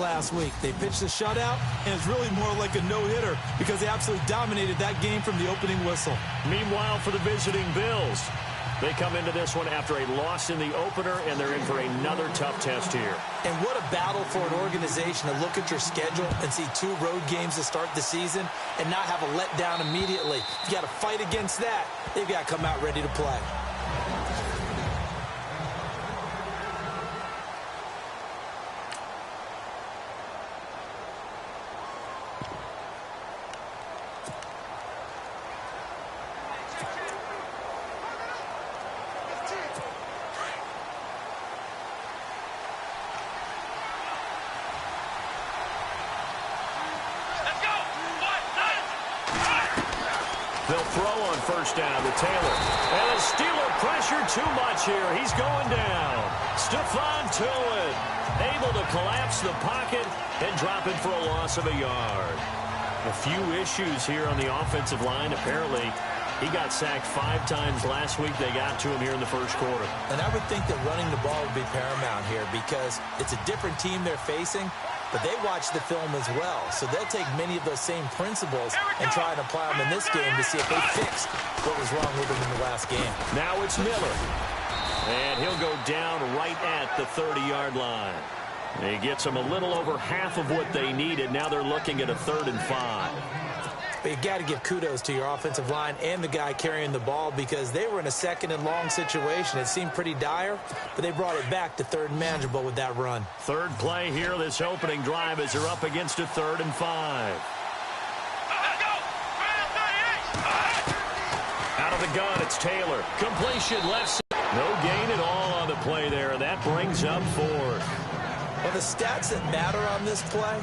last week. They pitched a shutout, and it's really more like a no-hitter because they absolutely dominated that game from the opening whistle. Meanwhile, for the visiting Bills, they come into this one after a loss in the opener, and they're in for another tough test here. And what a battle for an organization to look at your schedule and see 2 road games to start the season and not have a letdown immediately. You got to fight against that. They've got to come out ready to play. They'll throw on first down to Taylor. And the Steeler pressure too much here. He's going down. Stephon Tuitt able to collapse the pocket and drop it for a loss of a yard. A few issues here on the offensive line. Apparently, he got sacked 5 times last week. They got to him here in the first quarter. And I would think that running the ball would be paramount here because it's a different team they're facing, but they watch the film as well. So they'll take many of those same principles and try and apply them in this game to see if they fixed what was wrong with them in the last game. Now it's Miller. And he'll go down right at the 30-yard line. He gets them a little over half of what they needed. Now they're looking at a 3rd and 5. But you got to give kudos to your offensive line and the guy carrying the ball because they were in a 2nd and long situation. It seemed pretty dire, but they brought it back to 3rd and manageable with that run. 3rd play here, this opening drive, as they're up against a 3rd and 5. Out of the gun, it's Taylor. Completion left side. No gain at all on the play there, and that brings up 4th. Well, the stats that matter on this play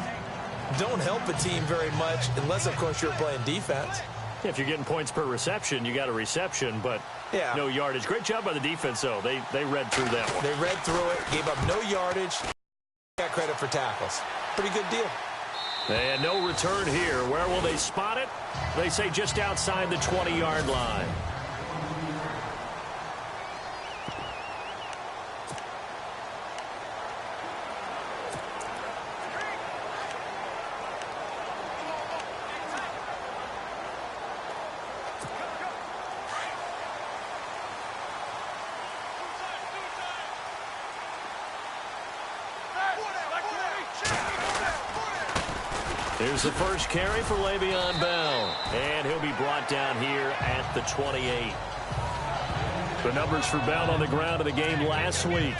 don't help a team very much unless, of course, you're playing defense. If you're getting points per reception, you got a reception, but no yardage. Great job by the defense, though. They read through that one. They read through it, gave up no yardage, got credit for tackles. Pretty good deal. And no return here. Where will they spot it? They say just outside the 20-yard line. Here's the first carry for Le'Veon Bell. And he'll be brought down here at the 28. The numbers for Bell on the ground in the game last week.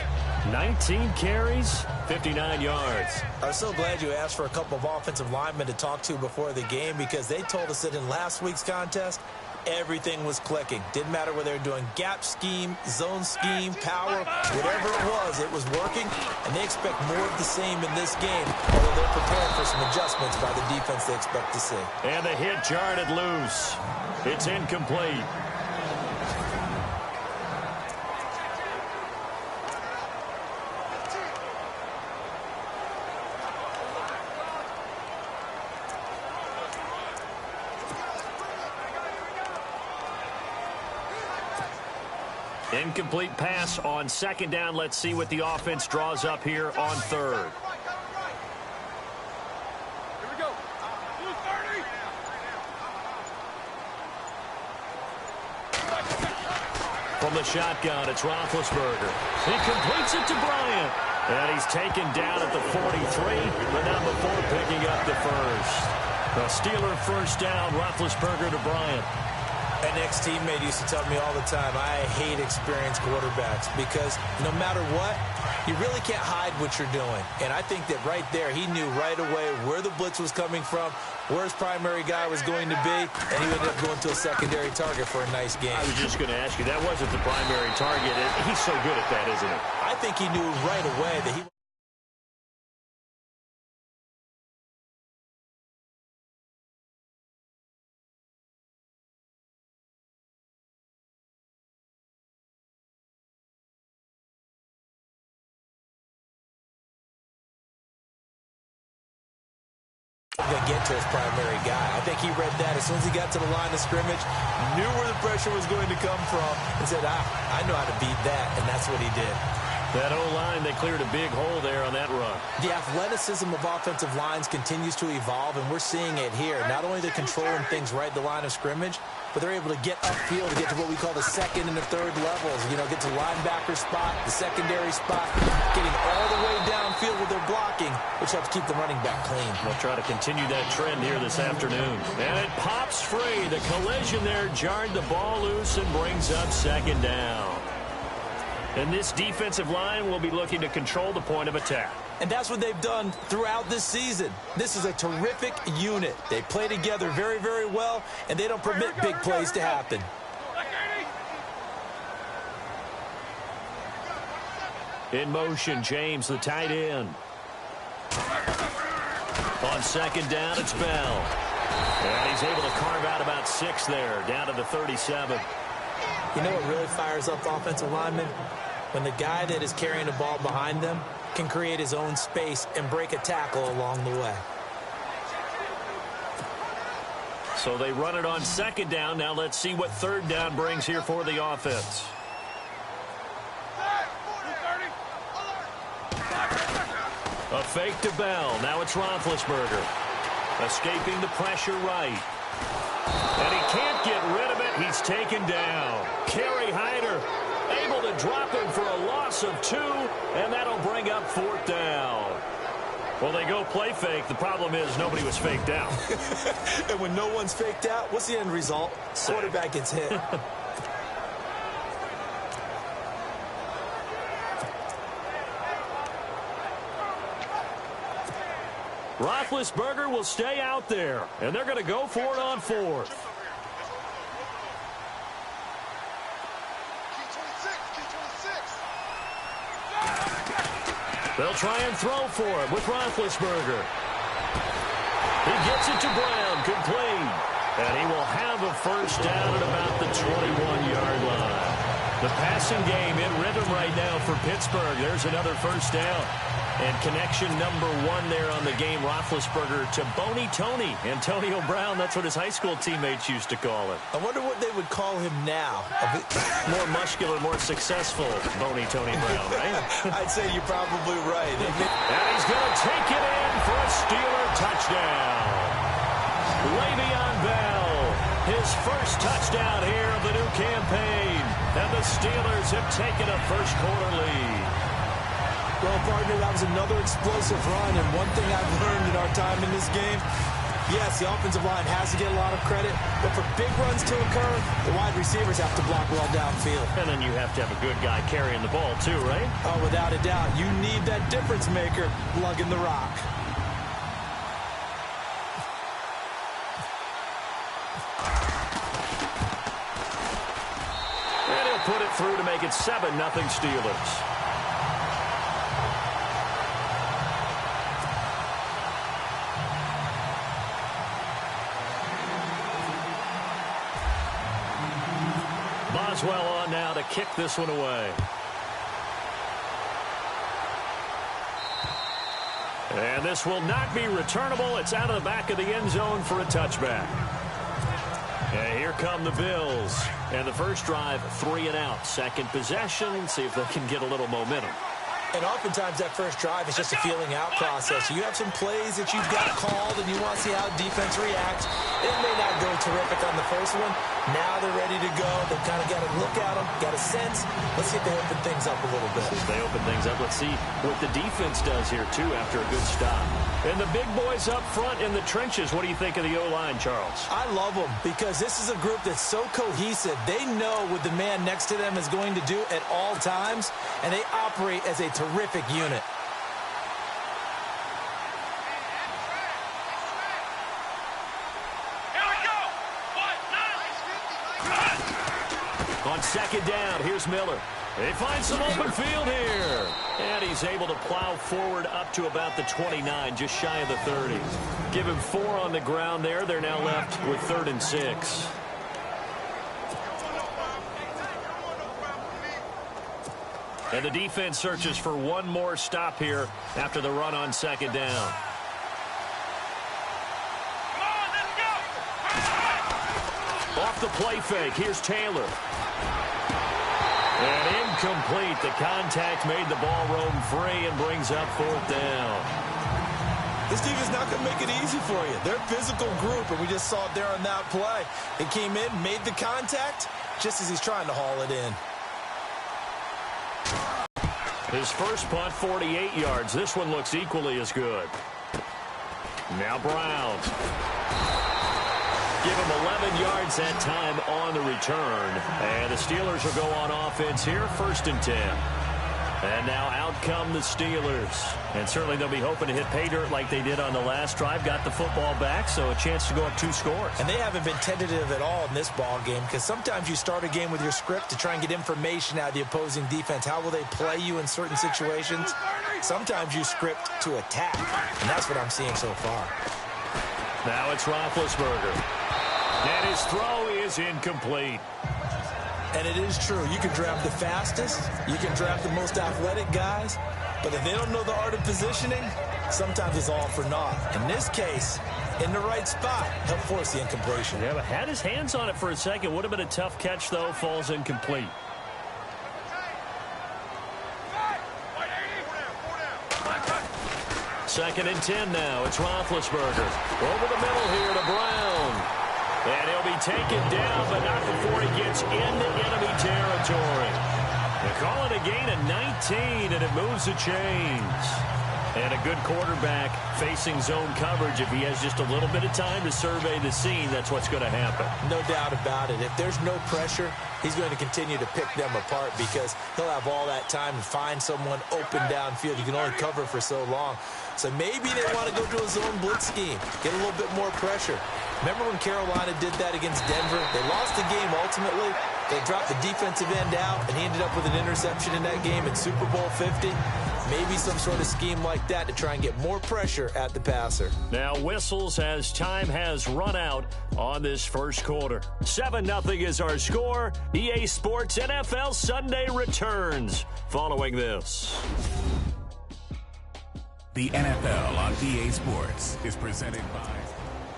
19 carries, 59 yards. I'm so glad you asked for a couple of offensive linemen to talk to before the game because they told us that in last week's contest, everything was clicking. Didn't matter whether they were doing gap scheme, zone scheme, power, whatever it was working, and they expect more of the same in this game, although they're prepared for some adjustments by the defense they expect to see. And the hit jarred it loose. It's incomplete. Incomplete pass on 2nd down. Let's see what the offense draws up here on 3rd. Here we go. Blue 30. From the shotgun, it's Roethlisberger. He completes it to Bryant. And he's taken down at the 43, but not before picking up the first. A Steeler first down, Roethlisberger to Bryant. An ex-teammate used to tell me all the time, I hate experienced quarterbacks because no matter what, you really can't hide what you're doing. And I think that right there, he knew right away where the blitz was coming from, where his primary guy was going to be, and he ended up going to a secondary target for a nice game. I was just going to ask you, that wasn't the primary target. He's so good at that, isn't he? I think he knew right away that he going to get to his primary guy. I think he read that as soon as he got to the line of scrimmage, knew where the pressure was going to come from, and said, I know how to beat that, and that's what he did. That O-line, they cleared a big hole there on that run. The athleticism of offensive lines continues to evolve, and we're seeing it here. Not only they're controlling things right at the line of scrimmage, but they're able to get upfield to get to what we call the second and the third levels. You know, get to linebacker spot, the secondary spot, getting all the way downfield with their blocking, which helps keep the running back clean. We'll try to continue that trend here this afternoon. And it pops free. The collision there jarred the ball loose and brings up second down. And this defensive line will be looking to control the point of attack. And that's what they've done throughout this season. This is a terrific unit. They play together very, very well, and they don't permit big plays to happen. In motion, James, the tight end. On second down, it's Bell. And he's able to carve out about 6 there, down to the 37. You know what really fires up offensive linemen? When the guy that is carrying the ball behind them can create his own space and break a tackle along the way. So they run it on second down. Now let's see what third down brings here for the offense. A fake to Bell. Now it's Roethlisberger. Escaping the pressure right. And he can't get rid of it. He's taken down. Kerry Hyder able to drop him for a loss of 2, and that'll bring up 4th down. Well, they go play fake. The problem is nobody was faked out. And when no one's faked out, what's the end result? Quarterback gets hit. Roethlisberger will stay out there, and they're going to go for it on 4th. They'll try and throw for it with Roethlisberger. He gets it to Brown, complete. And he will have a first down at about the 21-yard line. The passing game in rhythm right now for Pittsburgh. There's another first down. And connection number 1 there on the game, Roethlisberger to Boney Tony. Antonio Brown, that's what his high school teammates used to call him. I wonder what they would call him now. A bit more muscular, more successful Boney Tony Brown, right? I'd say you're probably right. And he's going to take it in for a Steeler touchdown. Le'Veon Bell, his first touchdown here of the new campaign. And the Steelers have taken a first-quarter lead. Well, partner, that was another explosive run, and one thing I've learned in our time in this game, yes, the offensive line has to get a lot of credit, but for big runs to occur, the wide receivers have to block well downfield. And then you have to have a good guy carrying the ball, too, right? Oh, without a doubt. You need that difference maker lugging the rock. And he'll put it through to make it 7-0 Steelers. Boswell on now to kick this one away. And this will not be returnable. It's out of the back of the end zone for a touchback. And here come the Bills. And the first drive, 3 and out. Second possession, see if they can get a little momentum. And oftentimes that first drive is just a feeling out process. You have some plays that you've got called and you want to see how defense reacts. It may not go terrific on the first one. Now they're ready to go. They've kind of got to look at them, got a sense. Let's see if they open things up a little bit. If they open things up, let's see what the defense does here, too, after a good stop. And the big boys up front in the trenches. What do you think of the O-line, Charles? I love them because this is a group that's so cohesive. They know what the man next to them is going to do at all times, and they operate as a terrific unit. On second down, here's Miller. They find some open field here. And he's able to plow forward up to about the 29, just shy of the 30. Give him 4 on the ground there. They're now left with 3rd and 6. And the defense searches for one more stop here after the run on second down. Off the play fake, here's Taylor. And incomplete. The contact made the ball roam free and brings up fourth down. This team is not going to make it easy for you. They're a physical group, and we just saw it there on that play. It came in, made the contact, just as he's trying to haul it in. His first punt, 48 yards. This one looks equally as good. Now Browns. Give him 11 yards that time on the return. And the Steelers will go on offense here, 1st and 10. And now out come the Steelers. And certainly they'll be hoping to hit pay dirt like they did on the last drive. Got the football back, so a chance to go up 2 scores. And they haven't been tentative at all in this ball game, because sometimes you start a game with your script to try and get information out of the opposing defense. How will they play you in certain situations? Sometimes you script to attack, and that's what I'm seeing so far. Now it's Roethlisberger. And his throw is incomplete. And it is true. You can draft the fastest. You can draft the most athletic guys. But if they don't know the art of positioning, sometimes it's all for naught. In this case, in the right spot, help force the incompletion. Yeah, but had his hands on it for a second. Would have been a tough catch, though. Falls incomplete. Second and 10 now. It's Roethlisberger. Over the middle here to Brown. And he'll be taken down, but not before he gets into enemy territory. They call it a gain of 19, and it moves the chains. And a good quarterback facing zone coverage. If he has just a little bit of time to survey the scene, that's what's going to happen. No doubt about it. If there's no pressure, he's going to continue to pick them apart because he'll have all that time to find someone open downfield. You can only cover for so long. So maybe they want to go to a zone blitz scheme, get a little bit more pressure. Remember when Carolina did that against Denver? They lost the game ultimately. They dropped the defensive end out, and he ended up with an interception in that game in Super Bowl 50. Maybe some sort of scheme like that to try and get more pressure at the passer. Now whistles as time has run out on this first quarter. 7-0 is our score. EA Sports NFL Sunday returns following this. The NFL on EA Sports is presented by...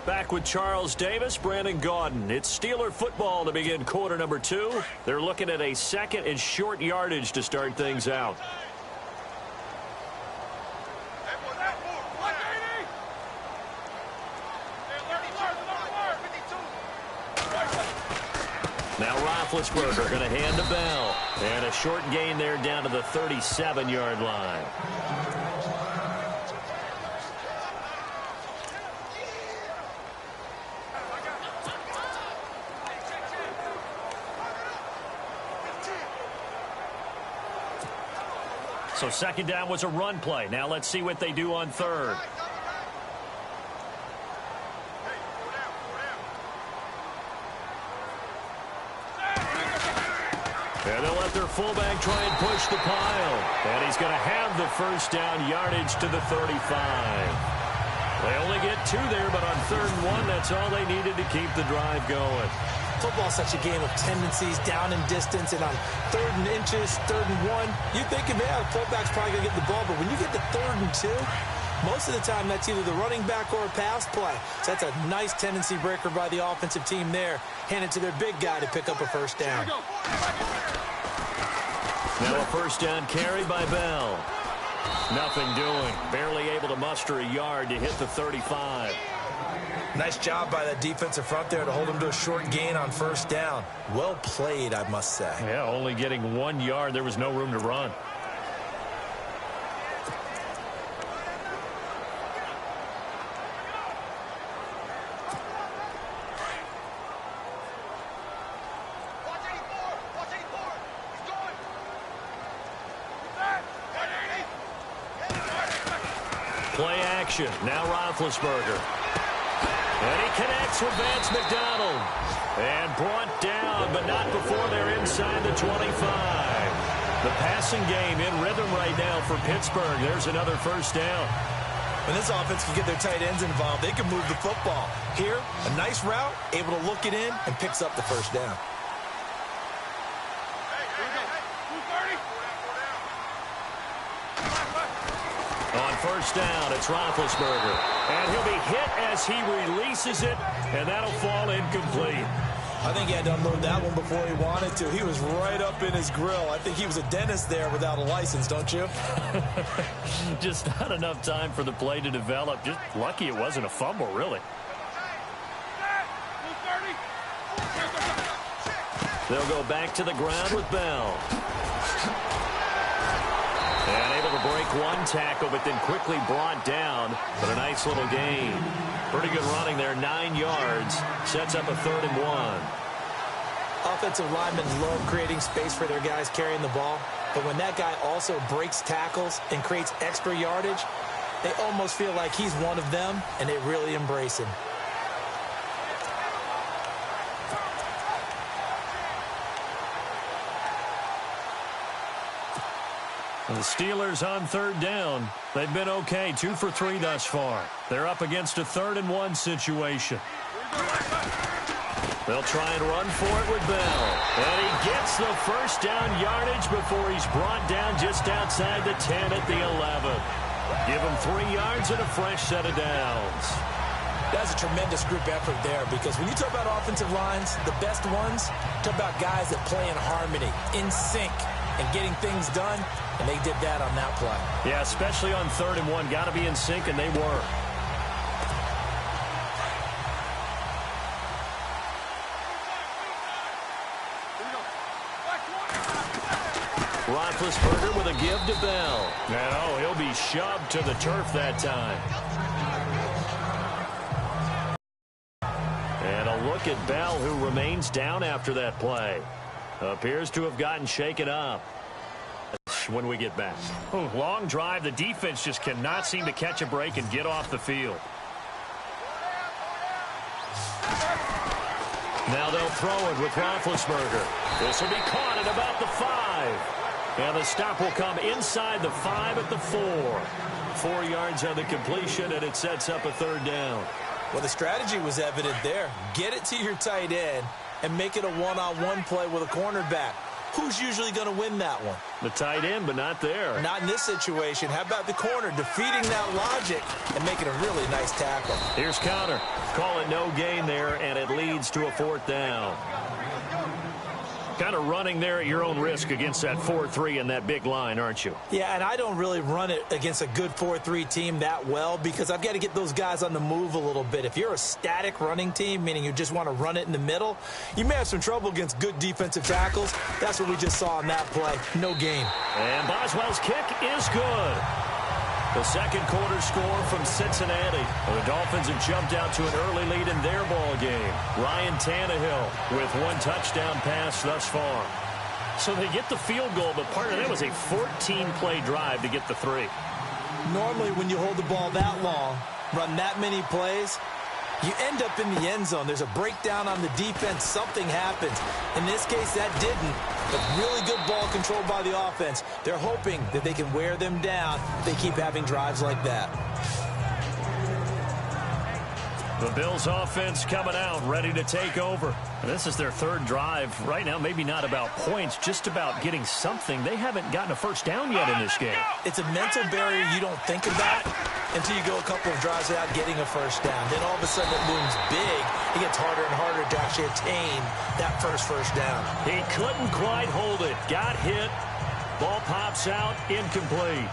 Back with Charles Davis, Brandon Gaudin. It's Steeler football to begin quarter number 2. They're looking at a second and short yardage to start things out. Now Roethlisberger going to hand to Bell. And a short gain there down to the 37-yard line. So second down was a run play. Now let's see what they do on third. And they'll let their fullback try and push the pile. And he's going to have the first down yardage to the 35. They only get 2 there, but on 3rd and 1, that's all they needed to keep the drive going. Football's such a game of tendencies, down and distance, and on 3rd and inches, 3rd and 1, you think, man, the fullback's probably going to get the ball, but when you get to 3rd and 2, most of the time that's either the running back or a pass play. So that's a nice tendency breaker by the offensive team there. Hand it to their big guy to pick up a first down. Now a first down carry by Bell. Nothing doing. Barely able to muster a yard to hit the 35. Nice job by that defensive front there to hold him to a short gain on first down. Well played, I must say. Yeah, only getting 1 yard. There was no room to run. Play action. Now Roethlisberger. And he connects with Vance McDonald. And brought down, but not before they're inside the 25. The passing game in rhythm right now for Pittsburgh. There's another first down. When this offense can get their tight ends involved, they can move the football. Here, a nice route, able to look it in, and picks up the first down. On first down, it's Roethlisberger. And he'll be hit as he releases it, and that'll fall incomplete. I think he had to unload that one before he wanted to. He was right up in his grill. I think he was a dentist there without a license, don't you? Just not enough time for the play to develop. Just lucky it wasn't a fumble, really. They'll go back to the ground with Bell. And able to break one tackle, but then quickly brought down. But a nice little gain. Pretty good running there, 9 yards. Sets up a 3rd and 1. Offensive linemen love creating space for their guys carrying the ball. But when that guy also breaks tackles and creates extra yardage, they almost feel like he's one of them, and they really embrace him. The Steelers on 3rd down. They've been okay, 2 for 3 thus far. They're up against a 3rd and 1 situation. They'll try and run for it with Bell. And he gets the first down yardage before he's brought down just outside the 10 at the 11. Give him 3 yards and a fresh set of downs. That's a tremendous group effort there, because when you talk about offensive lines, the best ones, talk about guys that play in harmony, in sync, and getting things done, and they did that on that play. Yeah, especially on 3rd and 1. Got to be in sync, and they were. Roethlisberger with a give to Bell. And oh, he'll be shoved to the turf that time. And a look at Bell, who remains down after that play. Appears to have gotten shaken up. When we get back. Ooh, long drive. The defense just cannot seem to catch a break and get off the field. Now they'll throw it with Roethlisberger. This will be caught at about the 5. And the stop will come inside the 5 at the 4. 4 yards on the completion, and it sets up a 3rd down. Well, the strategy was evident there. Get it to your tight end and make it a one-on-one play with a cornerback. Who's usually going to win that one? The tight end, but not there. Not in this situation. How about the corner defeating that logic and making a really nice tackle? Here's Connor. Call it no gain there, and it leads to a 4th down. Kind of running there at your own risk against that 4-3 and that big line, aren't you? Yeah, and I don't really run it against a good 4-3 team that well, because I've got to get those guys on the move a little bit. If you're a static running team, meaning you just want to run it in the middle, you may have some trouble against good defensive tackles. That's what we just saw in that play. No gain. And Boswell's kick is good. The second quarter score from Cincinnati. The Dolphins have jumped out to an early lead in their ball game. Ryan Tannehill with 1 touchdown pass thus far. So they get the field goal, but part of that was a 14-play drive to get the 3. Normally when you hold the ball that long, run that many plays, you end up in the end zone. There's a breakdown on the defense. Something happens. In this case, that didn't. But really good ball control by the offense. They're hoping that they can wear them down if they keep having drives like that. The Bills offense coming out, ready to take over. And this is their 3rd drive. Right now, maybe not about points, just about getting something. They haven't gotten a first down yet in this game. It's a mental barrier you don't think about until you go a couple of drives without getting a first down. Then all of a sudden it looms big. It gets harder and harder to actually attain that first down. He couldn't quite hold it. Got hit. Ball pops out. Incomplete.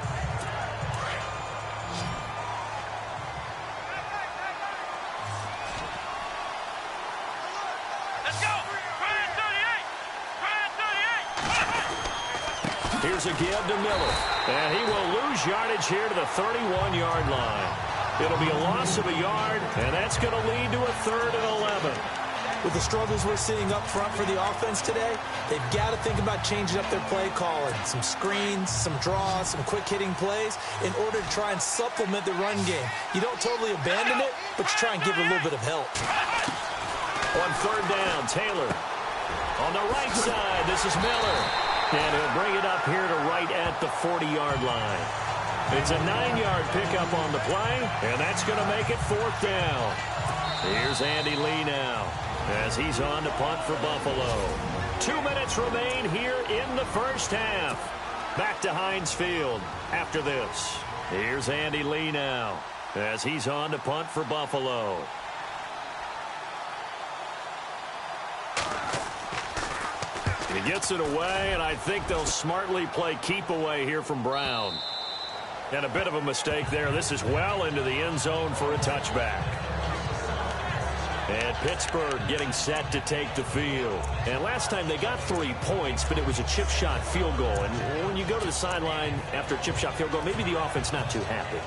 Here's a give to Miller. And he will lose yardage here to the 31-yard line. It'll be a loss of a yard, and that's going to lead to a 3rd and 11. With the struggles we're seeing up front for the offense today, they've got to think about changing up their play calling. Some screens, some draws, some quick-hitting plays in order to try and supplement the run game. You don't totally abandon it, but you try and give it a little bit of help. On 3rd down, Taylor. On the right side, this is Miller. And he'll bring it up here to right at the 40-yard line. It's a 9-yard pickup on the play, and that's going to make it 4th down. Here's Andy Lee now as he's on to punt for Buffalo. 2 minutes remain here in the first half. Back to Heinz Field after this. Here's Andy Lee now as he's on to punt for Buffalo. And he gets it away, and I think they'll smartly play keep away here from Brown. And a bit of a mistake there. This is well into the end zone for a touchback. And Pittsburgh getting set to take the field. And last time they got 3 points, but it was a chip shot field goal. And when you go to the sideline after a chip shot field goal, maybe the offense not too happy.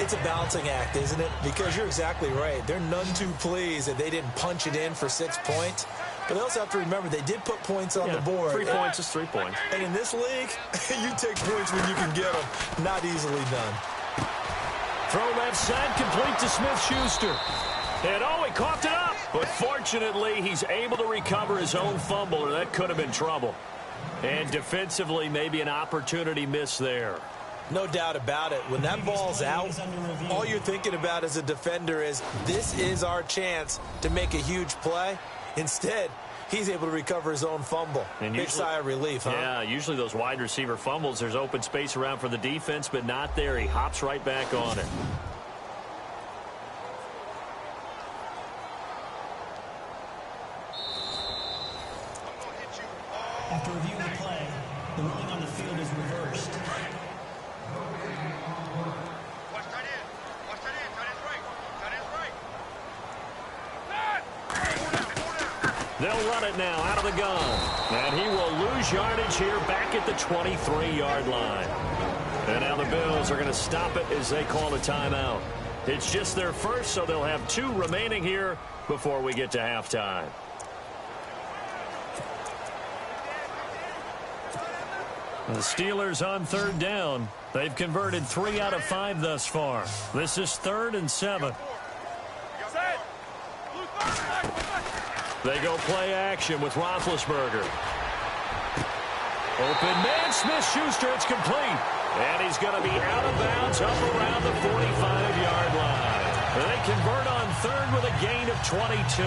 It's a balancing act, isn't it? Because you're exactly right. They're none too pleased that they didn't punch it in for 6 points. But they also have to remember they did put points on the board. 3 points is 3 points. And in this league, you take points when you can get them. Not easily done. Throw left side, complete to Smith-Schuster. And he coughed it up. But fortunately, he's able to recover his own fumble, or that could have been trouble. And defensively, maybe an opportunity missed there. No doubt about it. When that ball's out, all you're thinking about as a defender is, this is our chance to make a huge play. Instead, he's able to recover his own fumble. And big sigh of relief, huh? Yeah, usually those wide receiver fumbles, there's open space around for the defense, but not there. He hops right back on it. After reviewing the play, the ruling on the field is reversed. Watch tight end. Watch tight end. Tight end's right. Tight end's right. They'll run it now out of the gun. And he will lose yardage here back at the 23-yard line. And now the Bills are going to stop it as they call a timeout. It's just their first, so they'll have 2 remaining here before we get to halftime. The Steelers on 3rd down. They've converted 3 out of 5 thus far. This is 3rd and 7. They go play action with Roethlisberger. Open man, Smith-Schuster, it's complete. And he's going to be out of bounds up around the 45-yard line. They convert on 3rd with a gain of 22.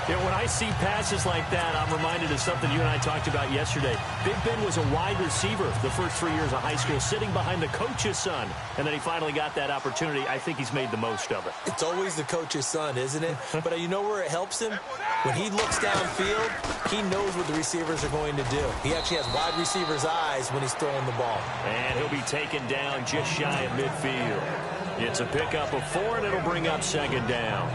Yeah, when I see passes like that, I'm reminded of something you and I talked about yesterday. Big Ben was a wide receiver the first 3 years of high school, sitting behind the coach's son. And then he finally got that opportunity. I think he's made the most of it. It's always the coach's son, isn't it? But you know where it helps him? When he looks downfield, he knows what the receivers are going to do. He actually has wide receivers' eyes when he's throwing the ball. And he'll be taken down just shy of midfield. It's a pickup of 4, and it'll bring up 2nd down.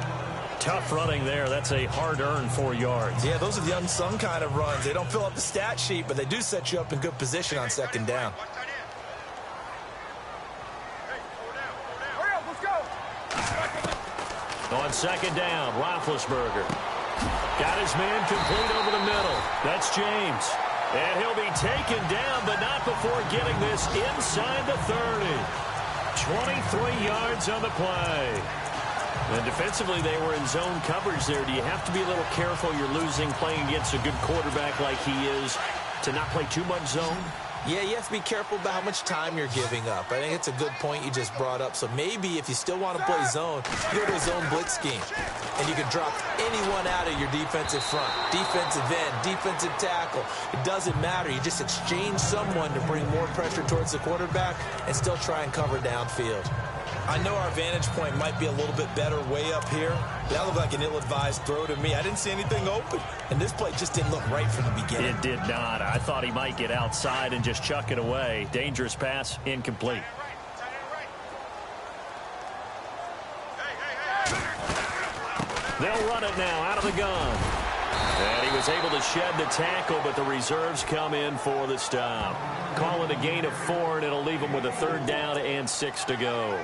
Tough running there. That's a hard-earned 4 yards. Yeah, those are the unsung kind of runs. They don't fill up the stat sheet, but they do set you up in good position on 2nd down. On 2nd down, Roethlisberger. Got his man complete over the middle. That's James. And he'll be taken down, but not before getting this inside the 30. 23 yards on the play. And defensively, they were in zone coverage there. Do you have to be a little careful? You're losing playing against a good quarterback like he is to not play too much zone? Yeah, you have to be careful about how much time you're giving up. I think it's a good point you just brought up. So maybe if you still want to play zone, you go to a zone blitz scheme. And you can drop anyone out of your defensive front. Defensive end, defensive tackle. It doesn't matter. You just exchange someone to bring more pressure towards the quarterback and still try and cover downfield. I know our vantage point might be a little bit better way up here. That looked like an ill-advised throw to me. I didn't see anything open. And this play just didn't look right from the beginning. It did not. I thought he might get outside and just chuck it away. Dangerous pass, incomplete. They'll run it now out of the gun. And he was able to shed the tackle, but the reserves come in for the stop. Call it a gain of 4, and it'll leave him with a 3rd down and 6 to go.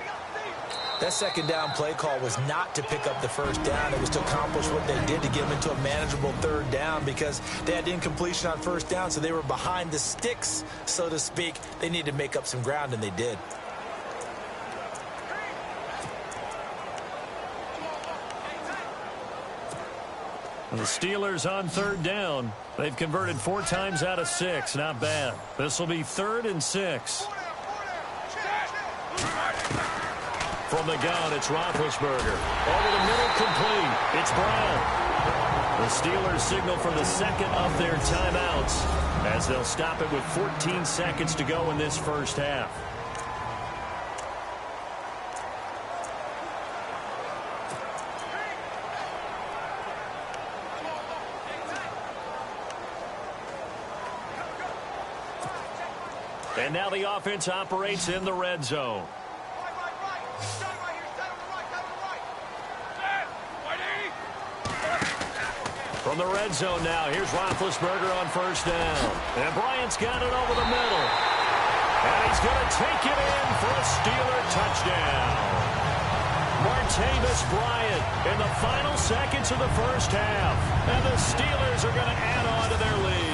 That 2nd down play call was not to pick up the 1st down. It was to accomplish what they did to get them into a manageable 3rd down because they had incompletion on 1st down, so they were behind the sticks, so to speak. They needed to make up some ground, and they did. The Steelers on 3rd down. They've converted 4 times out of 6. Not bad. This will be 3rd and 6. From the gun, it's Roethlisberger. Over the middle, complete. It's Brown. The Steelers signal for the 2nd of their timeouts as they'll stop it with 14 seconds to go in this first half. And now the offense operates in the red zone. From the red zone now, here's Roethlisberger on first down. And Bryant's got it over the middle. And he's going to take it in for a Steeler touchdown. Martavis Bryant in the final seconds of the first half. And the Steelers are going to add on to their lead.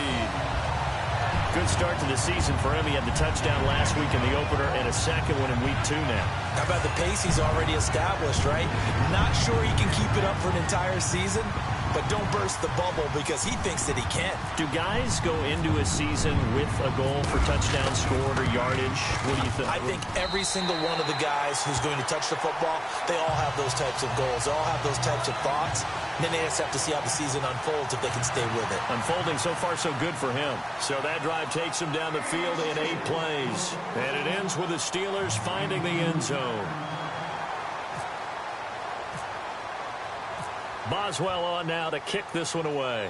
Good start to the season for him. He had the touchdown last week in the opener and a second one in week 2 now. How about the pace he's already established, right? Not sure he can keep it up for an entire season, but don't burst the bubble because he thinks that he can. Do guys go into a season with a goal for touchdowns scored or yardage? What do you think? I think every single one of the guys who's going to touch the football, they all have those types of goals. They all have those types of thoughts. And then they just have to see how the season unfolds if they can stay with it. Unfolding so far so good for him. So that drive takes him down the field in 8 plays. And it ends with the Steelers finding the end zone. Boswell on now to kick this one away.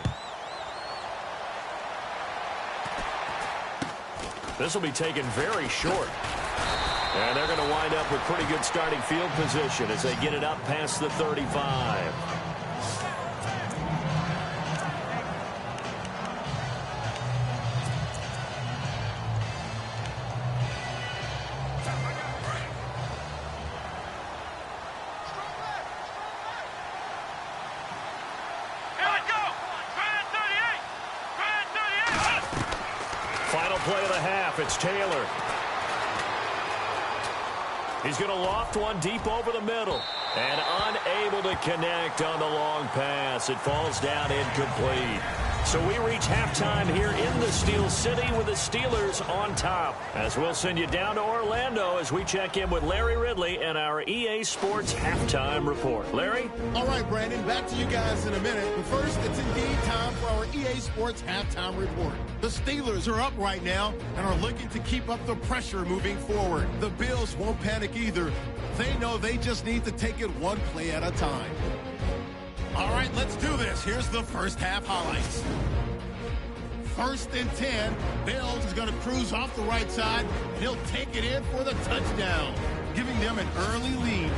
This will be taken very short. And they're going to wind up with pretty good starting field position as they get it up past the 35. Final play of the half, it's Taylor. He's going to loft one deep over the middle. And unable to connect on the long pass. It falls down incomplete. So we reach halftime here in the Steel City with the Steelers on top. As we'll send you down to Orlando as we check in with Larry Ridley and our EA Sports Halftime Report. Larry? All right, Brandon, back to you guys in a minute. But first, it's indeed time for our EA Sports Halftime Report. The Steelers are up right now and are looking to keep up the pressure moving forward. The Bills won't panic either. They know they just need to take it one play at a time. All right, let's do this. Here's the first half highlights. 1st and 10. Bills is going to cruise off the right side, and he'll take it in for the touchdown, giving them an early lead.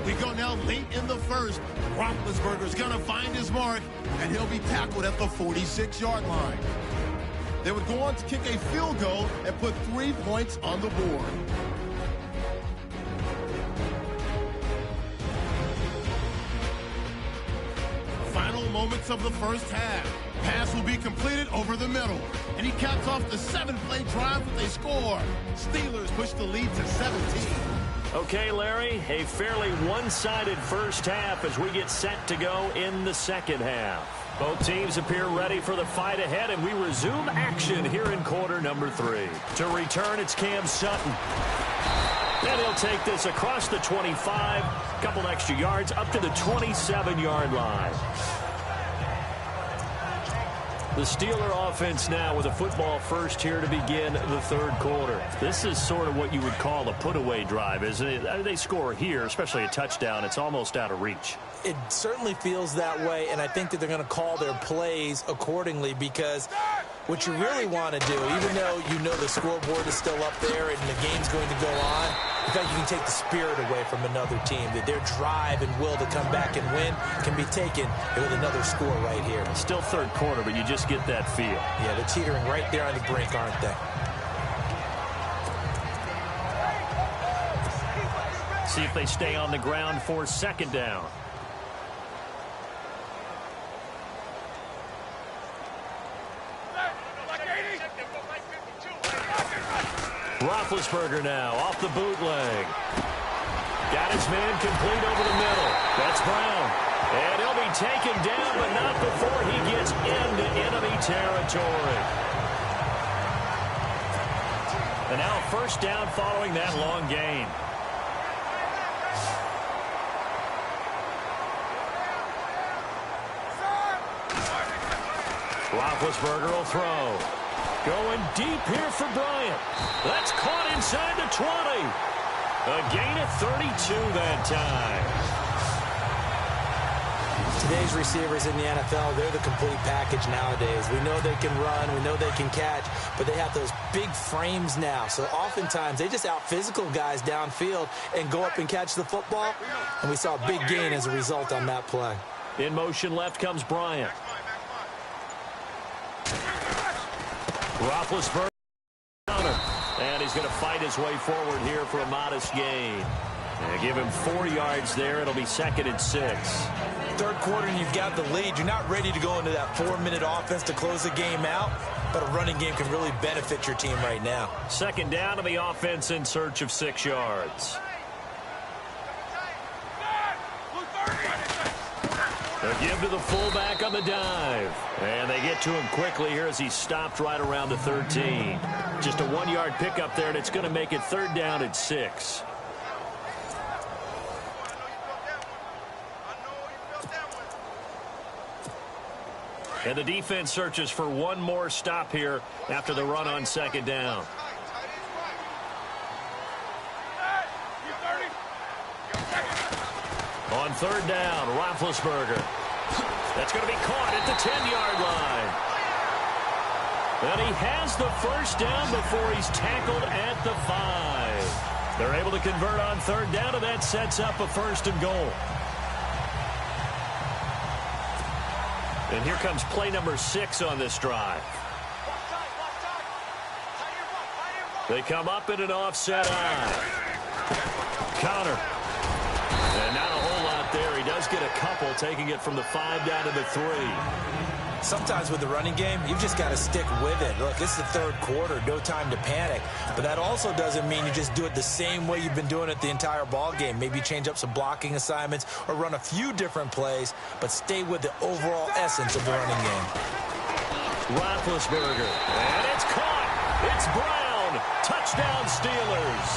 We go now late in the first. Roethlisberger's going to find his mark, and he'll be tackled at the 46-yard line. They would go on to kick a field goal and put 3 points on the board. Final moments of the first half. Pass will be completed over the middle. And he caps off the 7-play drive with a score. Steelers push the lead to 17. Okay, Larry, a fairly one-sided first half as we get set to go in the second half. Both teams appear ready for the fight ahead, and we resume action here in quarter number 3. To return, it's Cam Sutton. And he'll take this across the 25, couple extra yards up to the 27-yard line. The Steeler offense now with a football first here to begin the third quarter. This is sort of what you would call a put-away drive, isn't it? They score here, especially a touchdown. It's almost out of reach. It certainly feels that way, and I think that they're going to call their plays accordingly because what you really want to do, even though you know the scoreboard is still up there and the game's going to go on, in fact, you can take the spirit away from another team. That their drive and will to come back and win can be taken with another score right here. Still third quarter, but you just get that feel. Yeah, they're teetering right there on the brink, aren't they? See if they stay on the ground for second down. Roethlisberger now off the bootleg. Got his man complete over the middle. That's Brown. And he'll be taken down, but not before he gets into enemy territory. And now a first down following that long gain. Roethlisberger will throw. Going deep here for Bryant. That's caught inside the 20. A gain of 32 that time. Today's receivers in the NFL, they're the complete package nowadays. We know they can run, we know they can catch, but they have those big frames now. So oftentimes they just out-physical guys downfield and go up and catch the football. And we saw a big gain as a result on that play. In motion left comes Bryant. Roethlisberger. And he's going to fight his way forward here for a modest gain. And give him 4 yards there. It'll be 2nd and 6. Third quarter and you've got the lead. You're not ready to go into that 4-minute offense to close the game out, but a running game can really benefit your team right now. 2nd down to the offense in search of 6 yards. They'll give to the fullback on the dive. And they get to him quickly here as he stopped right around the 13. Just a 1-yard pickup there, and it's going to make it 3rd down and 6. And the defense searches for one more stop here after the run on 2nd down. On 3rd down, Roethlisberger. That's going to be caught at the 10-yard line. And he has the 1st down before he's tackled at the 5. They're able to convert on 3rd down, and that sets up a 1st and goal. And here comes play number 6 on this drive. They come up in an offset eye. Counter. And not a whole lot there. He does get a couple, taking it from the 5 down to the 3. Sometimes with the running game, you've just got to stick with it. Look, it's the 3rd quarter, no time to panic. But that also doesn't mean you just do it the same way you've been doing it the entire ball game. Maybe change up some blocking assignments or run a few different plays, but stay with the overall essence of the running game. Roethlisberger, and it's caught. It's Brown. Touchdown Steelers.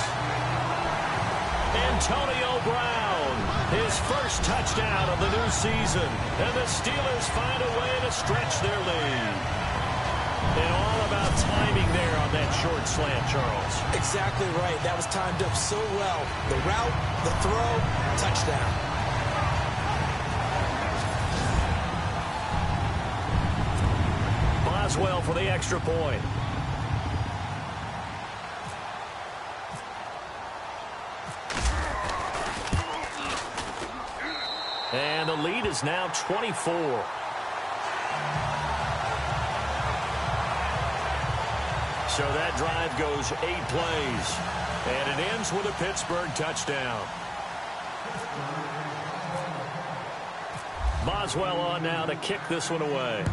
Antonio Brown, his first touchdown of the new season. And the Steelers find a way to stretch their lead. And all about timing there on that short slant, Charles. Exactly right. That was timed up so well. The route, the throw, touchdown. Boswell for the extra point. And the lead is now 24. So that drive goes 8 plays. And it ends with a Pittsburgh touchdown. Boswell on now to kick this one away.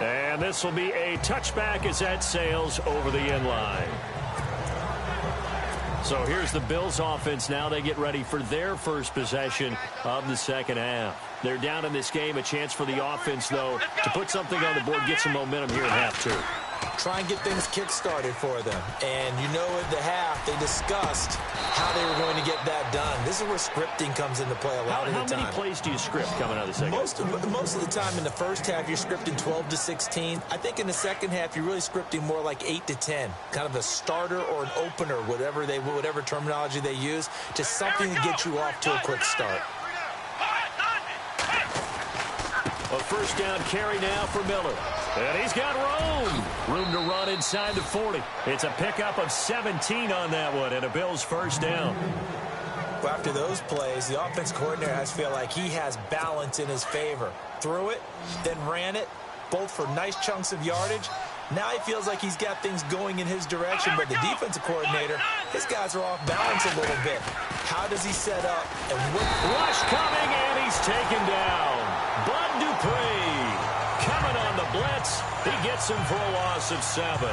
And this will be a touchback as that sails over the end line. So here's the Bills offense now. They get ready for their first possession of the 2nd half. They're down in this game. A chance for the offense, though, to put something on the board, get some momentum here in half 2. Try and get things kick-started for them. And you know at the half, they discussed how they were going to get that done. This is where scripting comes into play a lot of the time. How many plays do you script coming out of the second? Most of the time in the first half, you're scripting 12 to 16. I think in the second half, you're really scripting more like 8 to 10. Kind of a starter or an opener, whatever terminology they use. Just something to get you off to a quick start. A 1st down carry now for Miller. And he's got room to run inside the 40. It's a pickup of 17 on that one, and a Bills 1st down. Well, after those plays, the offense coordinator has to feel like he has balance in his favor. Threw it, then ran it, both for nice chunks of yardage. Now he feels like he's got things going in his direction, but the defensive coordinator, his guys are off balance a little bit. How does he set up? And what rush coming, and he's taken down. Bud Dupree coming on the blitz. He gets him for a loss of 7.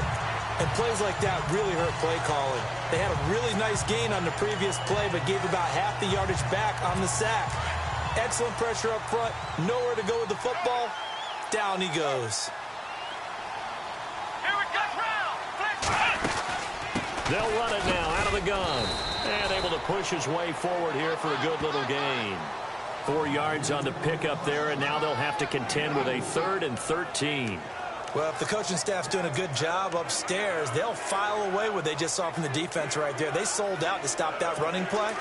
And plays like that really hurt play calling. They had a really nice gain on the previous play, but gave about half the yardage back on the sack. Excellent pressure up front. Nowhere to go with the football. Down he goes. They'll run it now out of the gun. And able to push his way forward here for a good little gain. 4 yards on the pickup there, and now they'll have to contend with a 3rd and 13. Well, if the coaching staff's doing a good job upstairs, they'll file away what they just saw from the defense right there. They sold out to stop that running play.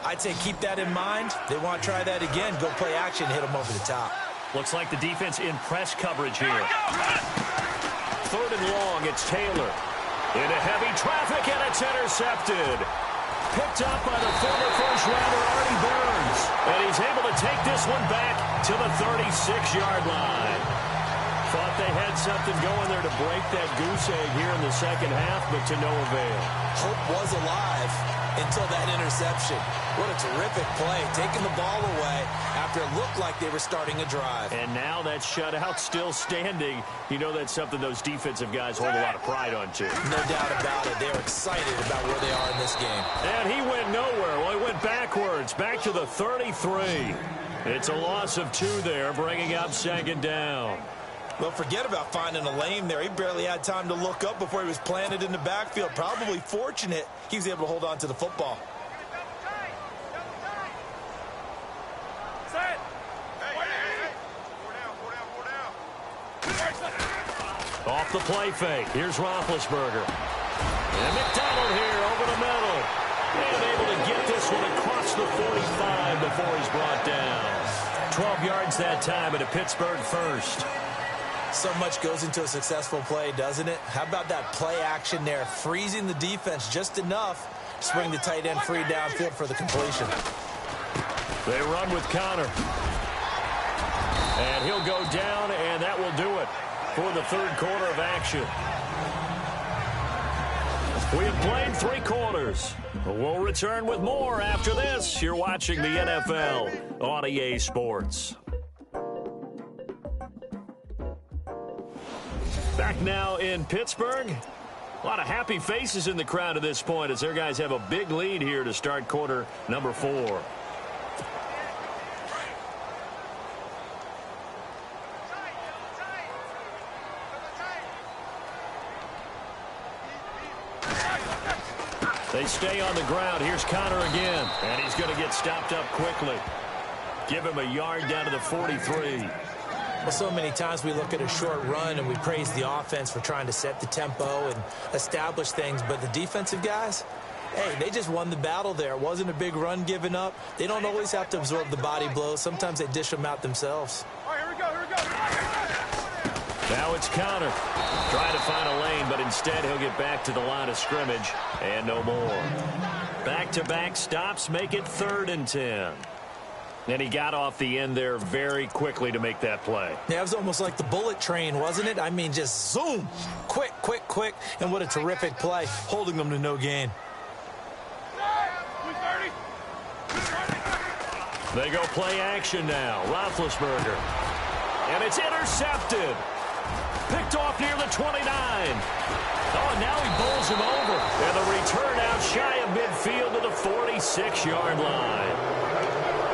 I'd say keep that in mind. They want to try that again. Go play action, hit them over the top. Looks like the defense in press coverage here. 3rd and long, it's Taylor. Into heavy traffic, and it's intercepted. Picked up by the former first-rounder Artie Burns. And he's able to take this one back to the 36-yard line. Thought they had something going there to break that goose egg here in the second half, but to no avail. Hope was alive until that interception. What a terrific play, taking the ball away after it looked like they were starting a drive. And now that shutout still standing. You know that's something those defensive guys hold a lot of pride on, too. No doubt about it. They're excited about where they are in this game. And he went nowhere. Well, he went backwards, back to the 33. It's a loss of 2 there, bringing up 2nd down. Well, forget about finding a lane there. He barely had time to look up before he was planted in the backfield. Probably fortunate he was able to hold on to the football. Off the play fake. Here's Roethlisberger. And McDonald here over the middle. And able to get this one across the 45 before he's brought down. 12 yards that time at a Pittsburgh first. So much goes into a successful play, doesn't it? How about that play action there? Freezing the defense just enough to bring the tight end free downfield for the completion. They run with Connor. And he'll go down, and that will do it for the 3rd quarter of action. We have played 3 quarters. We'll return with more after this. You're watching the NFL on EA Sports. Back now in Pittsburgh. A lot of happy faces in the crowd at this point as their guys have a big lead here to start quarter number 4. They stay on the ground. Here's Connor again. And he's going to get stopped up quickly. Give him a yard down to the 43. Well, so many times we look at a short run and we praise the offense for trying to set the tempo and establish things. But the defensive guys, hey, they just won the battle there. It wasn't a big run given up. They don't always have to absorb the body blows. Sometimes they dish them out themselves. All right, here we go, here we go. Now it's Connor. Trying to find a lane, but instead he'll get back to the line of scrimmage and no more. Back-to-back stops make it 3rd and 10. And he got off the end there very quickly to make that play. Yeah, it was almost like the bullet train, wasn't it? I mean, just zoom. Quick, quick, quick. And what a terrific play, holding them to no gain. They go play action now. Roethlisberger. And it's intercepted. Picked off near the 29. Oh, and now he bowls him over. And the return out shy of midfield to the 46-yard line.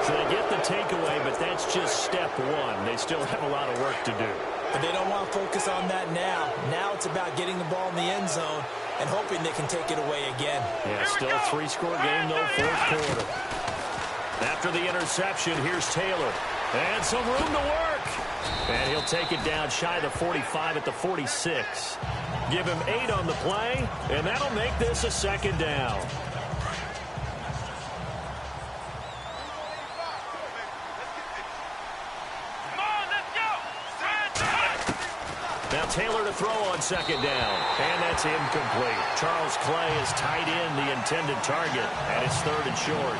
So they get the takeaway, but that's just step 1. They still have a lot of work to do. But they don't want to focus on that now. Now it's about getting the ball in the end zone and hoping they can take it away again. Yeah, still a 3-score game, though, 4th quarter. After the interception, here's Taylor. And some room to work. And he'll take it down shy of the 45 at the 46. Give him 8 on the play, and that'll make this a 2nd down. Now Taylor to throw on 2nd down. And that's incomplete. Charles Clay has tied in the intended target, and it's 3rd and short.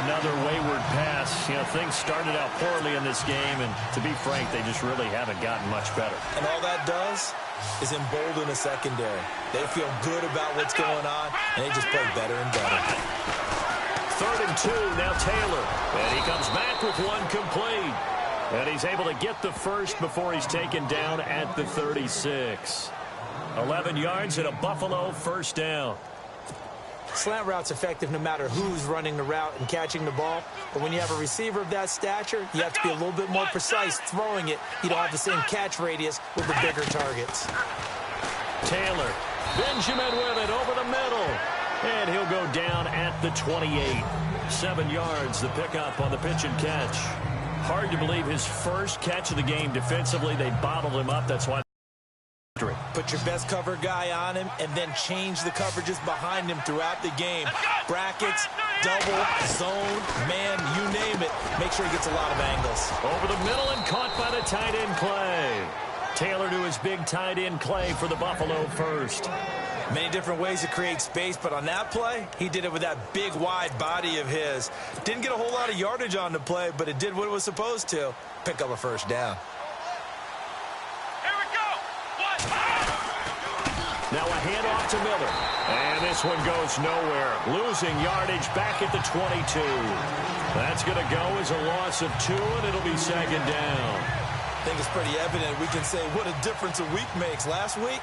Another wayward pass. You know, things started out poorly in this game, and to be frank, they just really haven't gotten much better. And all that does is embolden a secondary. They feel good about what's going on, and they just play better and better. 3rd and 2, now Taylor. And he comes back with one complete. And he's able to get the first before he's taken down at the 36. 11 yards and a Buffalo 1st down. Slant route's effective no matter who's running the route and catching the ball. But when you have a receiver of that stature, you have to be a little bit more precise throwing it. You don't have the same catch radius with the bigger targets. Taylor, Benjamin with it over the middle. And he'll go down at the 28. 7 yards, the pickup on the pitch and catch. Hard to believe his first catch of the game defensively. They bottled him up. That's why victory. Put your best cover guy on him and then change the coverages behind him throughout the game. Brackets, double, zone, man, you name it. Make sure he gets a lot of angles. Over the middle and caught by the tight end Clay. Taylor to his big tight end Clay for the Buffalo first. Many different ways to create space, but on that play, he did it with that big, wide body of his. Didn't get a whole lot of yardage on the play, but it did what it was supposed to. Pick up a first down. Here we go. Now a handoff to Miller. And this one goes nowhere. Losing yardage back at the 22. That's going to go as a loss of 2, and it'll be second down. I think it's pretty evident. We can say what a difference a week makes. Last week,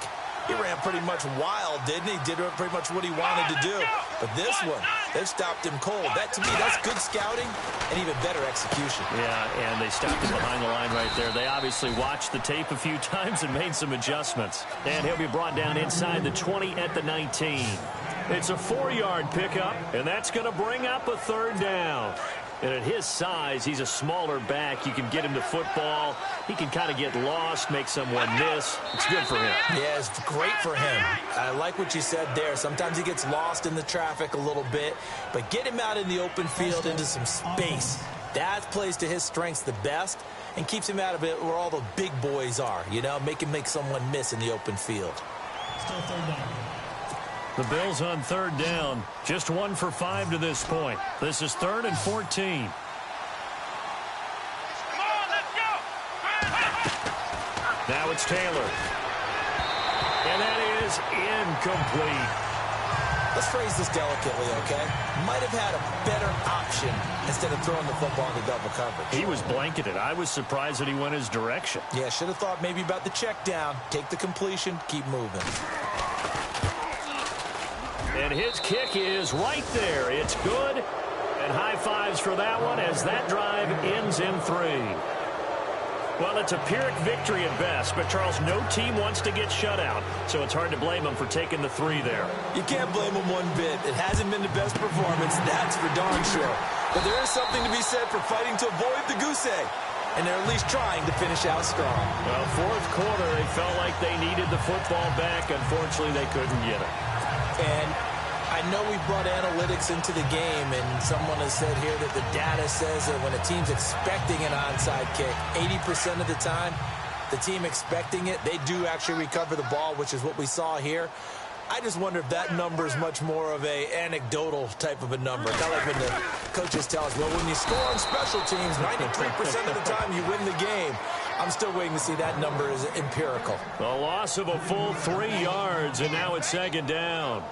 he ran pretty much wild, didn't he? Did pretty much what he wanted to do. But this one, they've stopped him cold. That, to me, that's good scouting and even better execution. Yeah, and they stopped him behind the line right there. They obviously watched the tape a few times and made some adjustments. And he'll be brought down inside the 20 at the 19. It's a 4-yard pickup, and that's going to bring up a third down. And at his size, he's a smaller back. You can get him to football. He can kind of get lost, make someone miss. It's good for him. Yeah, it's great for him. I like what you said there. Sometimes he gets lost in the traffic a little bit, but get him out in the open field into some space. That plays to his strengths the best and keeps him out of it where all the big boys are, you know, make someone miss in the open field. Still third down. The Bills on third down. Just 1 for 5 to this point. This is 3rd and 14. Come on, let's go. Now it's Taylor. And that is incomplete. Let's phrase this delicately, okay? Might have had a better option instead of throwing the football into double coverage. He was blanketed. I was surprised that he went his direction. Yeah, should have thought maybe about the check down. Take the completion, keep moving. And his kick is right there. It's good. And high fives for that one as that drive ends in 3. Well, it's a Pyrrhic victory at best, but Charles, no team wants to get shut out, so it's hard to blame them for taking the 3 there. You can't blame them one bit. It hasn't been the best performance, that's for darn sure. But there is something to be said for fighting to avoid the goose egg, and they're at least trying to finish out strong. Well, 4th quarter, they felt like they needed the football back. Unfortunately, they couldn't get it. And I know we brought analytics into the game, and someone has said here that the data says that when a team's expecting an onside kick, 80% of the time, the team expecting it, they do actually recover the ball, which is what we saw here. I just wonder if that number is much more of a anecdotal type of a number. Kind of like when the coaches tell us, well, when you score on special teams, 93% of the time you win the game. I'm still waiting to see that number is empirical. The loss of a full 3 yards, and now it's second down.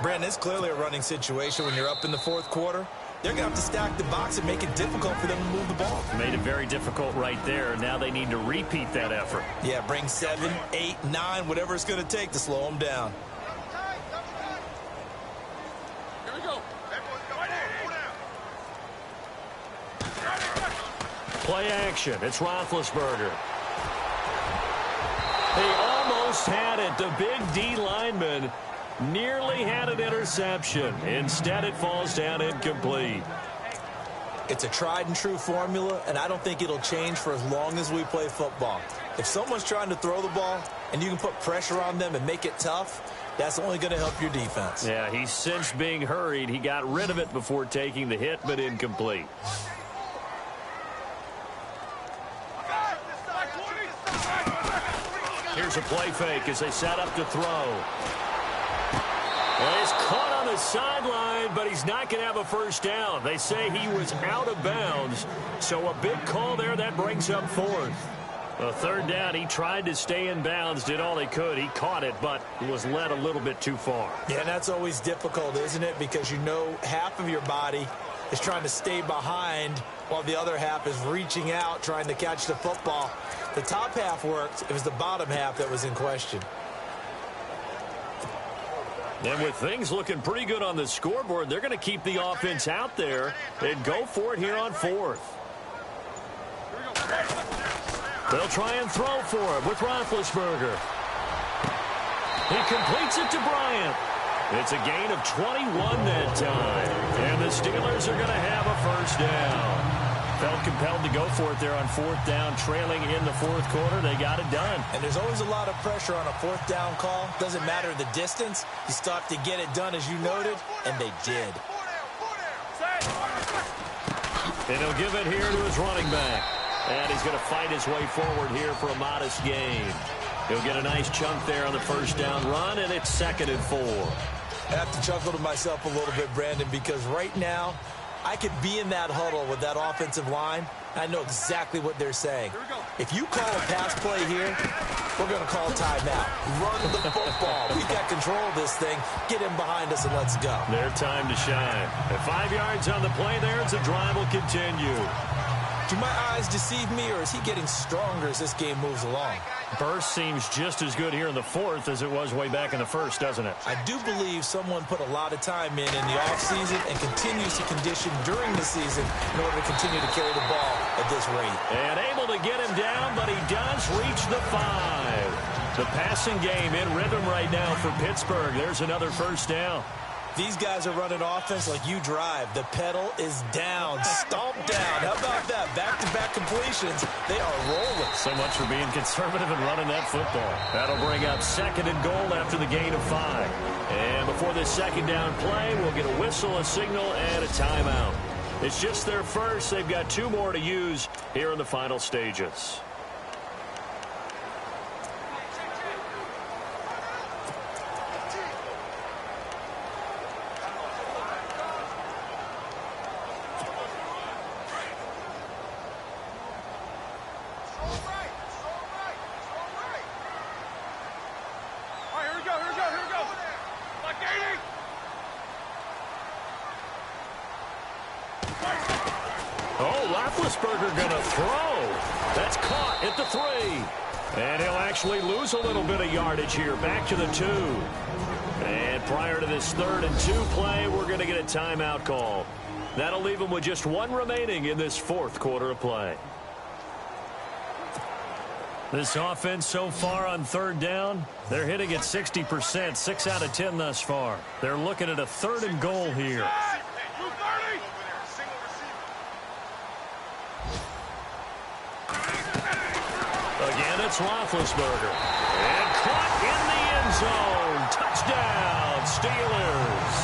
Brandon, it's clearly a running situation when you're up in the 4th quarter. They're going to have to stack the box and make it difficult for them to move the ball. Made it very difficult right there. Now they need to repeat that effort. Yeah, bring 7, 8, 9, whatever it's going to take to slow them down. Here we go. Play action. It's Roethlisberger. He almost had it. The big D lineman nearly had an interception. Instead, it falls down incomplete. It's a tried-and-true formula, and I don't think it'll change for as long as we play football. If someone's trying to throw the ball and you can put pressure on them and make it tough, that's only going to help your defense. Yeah, he sensed being hurried. He got rid of it before taking the hit, but incomplete. Here's a play fake as they set up to throw. Well, he's caught on the sideline, but he's not going to have a first down. They say he was out of bounds, so a big call there. That brings up 4th. A third down, he tried to stay in bounds, did all he could. He caught it, but was led a little bit too far. Yeah, and that's always difficult, isn't it? Because you know half of your body is trying to stay behind while the other half is reaching out, trying to catch the football. The top half worked. It was the bottom half that was in question. And with things looking pretty good on the scoreboard, they're going to keep the offense out there and go for it here on 4th. They'll try and throw for him with Roethlisberger. He completes it to Bryant. It's a gain of 21 that time. And the Steelers are going to have a first down. Felt compelled to go for it there on fourth down, trailing in the fourth quarter. They got it done. And there's always a lot of pressure on a fourth down call. Doesn't matter the distance. You still have to get it done, as you noted, and they did. And he'll give it here to his running back. And he's going to fight his way forward here for a modest gain. He'll get a nice chunk there on the first down run, and it's 2nd and 4. I have to chuckle to myself a little bit, Brandon, because right now I could be in that huddle with that offensive line. I know exactly what they're saying. If you call a pass play here, we're going to call timeout. Run the football. We've got control of this thing. Get him behind us and let's go. Their time to shine. At 5 yards on the play there, the drive will continue. Do my eyes deceive me, or is he getting stronger as this game moves along? Burst seems just as good here in the fourth as it was way back in the first, doesn't it? I do believe someone put a lot of time in the offseason and continues to condition during the season in order to continue to carry the ball at this rate. And able to get him down, but he does reach the 5. The passing game in rhythm right now for Pittsburgh. There's another first down. These guys are running offense like you drive. The pedal is down, stomp down. How about that? Back-to-back completions. They are rolling. So much for being conservative and running that football. That'll bring up 2nd and goal after the gain of 5. And before this second down play, we'll get a whistle, a signal, and a timeout. It's just their first. They've got 2 more to use here in the final stages. Roethlisberger going to throw. That's caught at the 3. And he'll actually lose a little bit of yardage here. Back to the 2. And prior to this 3rd and 2 play, we're going to get a timeout call. That'll leave him with just 1 remaining in this 4th quarter of play. This offense so far on 3rd down, they're hitting at 60%, 6 out of 10 thus far. They're looking at a 3rd and goal here. Again, it's Roethlisberger. And caught in the end zone. Touchdown, Steelers.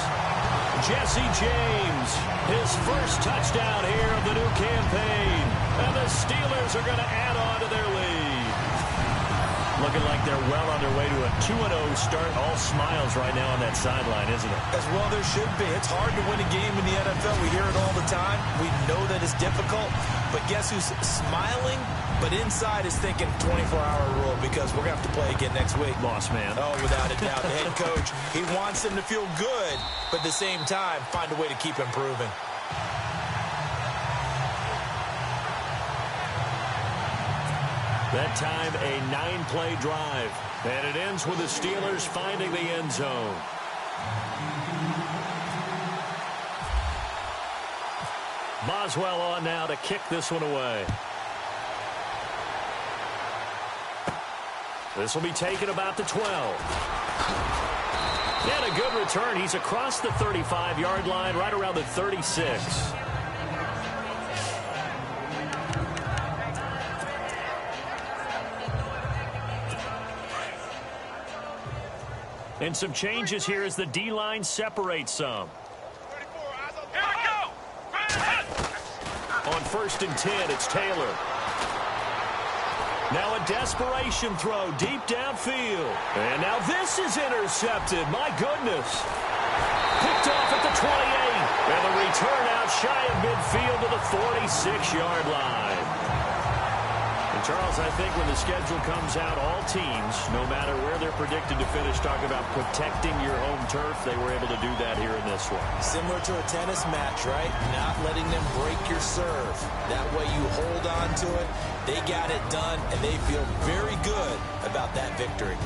Jesse James, his first touchdown here of the new campaign. And the Steelers are going to add on to their lead. Looking like they're well on their way to a 2-0 start. All smiles right now on that sideline, isn't it? As well there should be. It's hard to win a game in the NFL. We hear it all the time. We know that it's difficult. But guess who's smiling? But inside is thinking 24-hour rule because we're going to have to play again next week. Boss man. Oh, without a doubt. The head coach, he wants them to feel good, but at the same time, find a way to keep improving. That time, a 9-play drive. And it ends with the Steelers finding the end zone. Boswell on now to kick this one away. This will be taken about the 12. And a good return. He's across the 35-yard line, right around the 36. And some changes here as the D-line separates some. On 1st and 10, it's Taylor. Now a desperation throw deep downfield. And now this is intercepted. My goodness. Picked off at the 28. And the return out shy of midfield to the 46-yard line. And Charles, I think when the schedule comes out, all teams, no matter where they're predicted to finish, talk about protecting your home turf. They were able to do that here in this one. Similar to a tennis match, right? Not letting them break your serve. That way you hold on to it. They got it done, and they feel very good about that victory.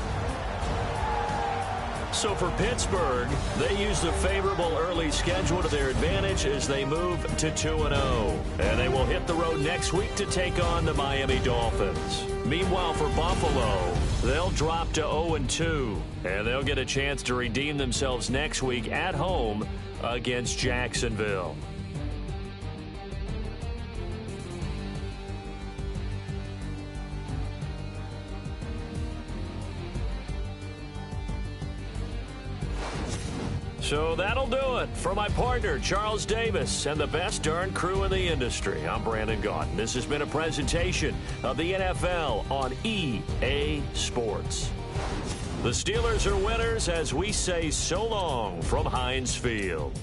So for Pittsburgh, they use the favorable early schedule to their advantage as they move to 2-0. And they will hit the road next week to take on the Miami Dolphins. Meanwhile, for Buffalo, they'll drop to 0-2. And they'll get a chance to redeem themselves next week at home against Jacksonville. So that'll do it. For my partner, Charles Davis, and the best darn crew in the industry, I'm Brandon Gaudin. This has been a presentation of the NFL on EA Sports. The Steelers are winners as we say so long from Heinz Field.